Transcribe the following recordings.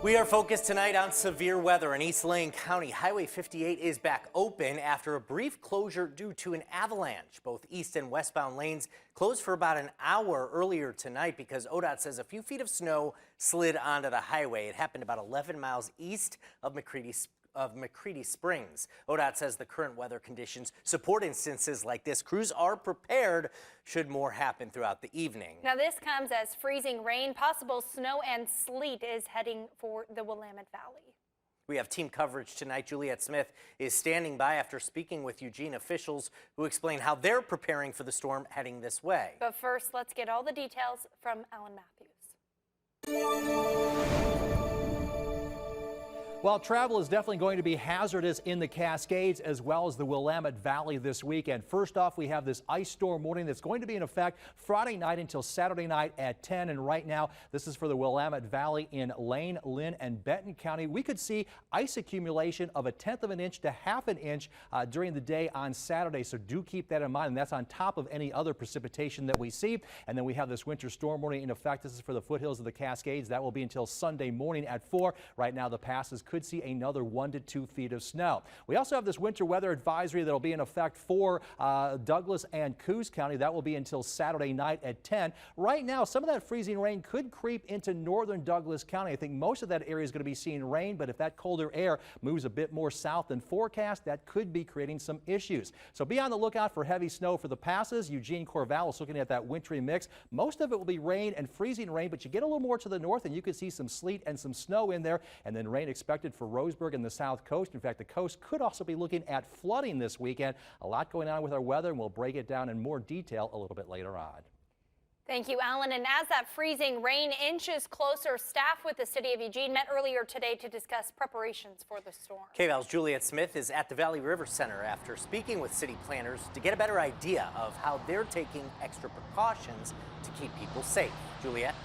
We are focused tonight on severe weather in East Lane County. Highway 58 is back open after a brief closure due to an avalanche. Both east and westbound lanes closed for about an hour earlier tonight because ODOT says a few feet of snow slid onto the highway. It happened about 11 miles east of McCready Springs. ODOT says the current weather conditions support instances like this. Crews are prepared should more happen throughout the evening. Now this comes as freezing rain, possible snow and sleet is heading for the Willamette Valley. We have team coverage tonight. Juliette Smith is standing by after speaking with Eugene officials who explain how they're preparing for the storm heading this way. But first, let's get all the details from Alan Matthews. Well, travel is definitely going to be hazardous in the Cascades as well as the Willamette Valley this weekend. First off, we have this ice storm warning that's going to be in effect Friday night until Saturday night at 10. And right now, this is for the Willamette Valley in Lane, Lynn, and Benton County. We could see ice accumulation of 1/10 of an inch to 1/2 an inch during the day on Saturday. So do keep that in mind. And that's on top of any other precipitation that we see. And then we have this winter storm warning in effect. This is for the foothills of the Cascades. That will be until Sunday morning at 4. Right now, the passes could see another 1 to 2 feet of snow. We also have this winter weather advisory that will be in effect for Douglas and Coos County. That will be until Saturday night at 10. Right now, some of that freezing rain could creep into northern Douglas County. I think most of that area is going to be seeing rain, but if that colder air moves a bit more south than forecast, that could be creating some issues. So be on the lookout for heavy snow for the passes. Eugene Corvallis is looking at that wintry mix. Most of it will be rain and freezing rain, but you get a little more to the north and you could see some sleet and some snow in there, and then rain expected for Roseburg and the south coast. In fact, the coast could also be looking at flooding this weekend. A lot going on with our weather, and we'll break it down in more detail a little bit later on. Thank you, Alan. And as that freezing rain inches closer, staff with the city of Eugene met earlier today to discuss preparations for the storm. KVAL's Juliette Smith is at the Valley River Center after speaking with city planners to get a better idea of how they're taking extra precautions to keep people safe. Juliette?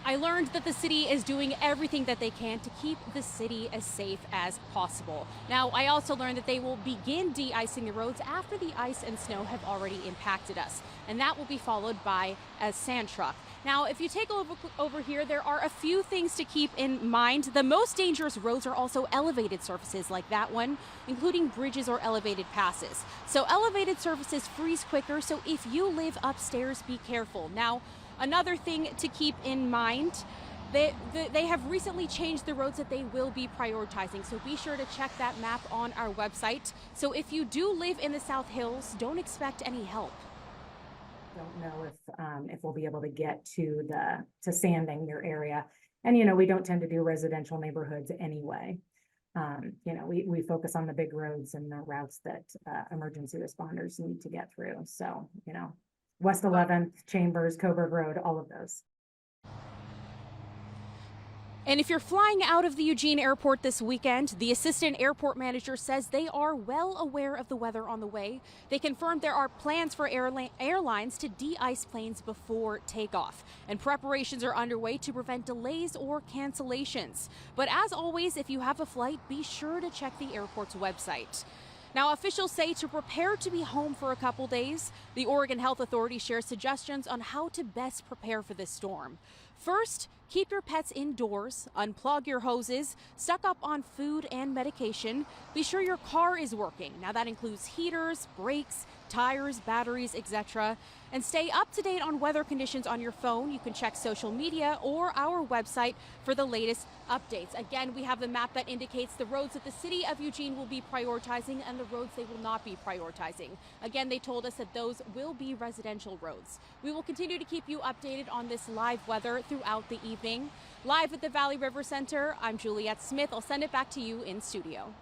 I learned that the city is doing everything that they can to keep the city as safe as possible. Now, I also learned that they will begin de-icing the roads after the ice and snow have already impacted us, and that will be followed by a sand truck. Now, if you take a look over here, there are a few things to keep in mind. The most dangerous roads are also elevated surfaces like that one, including bridges or elevated passes. So elevated surfaces freeze quicker, so if you live upstairs, be careful. Now, another thing to keep in mind, they have recently changed the roads that they will be prioritizing, so be sure to check that map on our website. So if you do live in the South Hills, don't expect any help. Don't know if we'll be able to get to sanding your area, and we don't tend to do residential neighborhoods anyway. We focus on the big roads and the routes that emergency responders need to get through. So West 11th, Chambers, Coburg Road, all of those. And if you're flying out of the Eugene airport this weekend, the assistant airport manager says they are well aware of the weather on the way. They confirmed there are plans for airlines to de-ice planes before takeoff, and preparations are underway to prevent delays or cancellations. But as always, if you have a flight, be sure to check the airport's website. Now, officials say to prepare to be home for a couple days. The Oregon Health Authority shares suggestions on how to best prepare for this storm. First, keep your pets indoors, unplug your hoses, stock up on food and medication. Be sure your car is working. Now that includes heaters, brakes, tires, batteries, etc. And stay up to date on weather conditions on your phone. You can check social media or our website for the latest updates. Again, we have the map that indicates the roads that the city of Eugene will be prioritizing and the roads they will not be prioritizing. Again, they told us that those will be residential roads. We will continue to keep you updated on this live weather throughout the evening. Live at the Valley River Center, I'm Juliette Smith. I'll send it back to you in studio.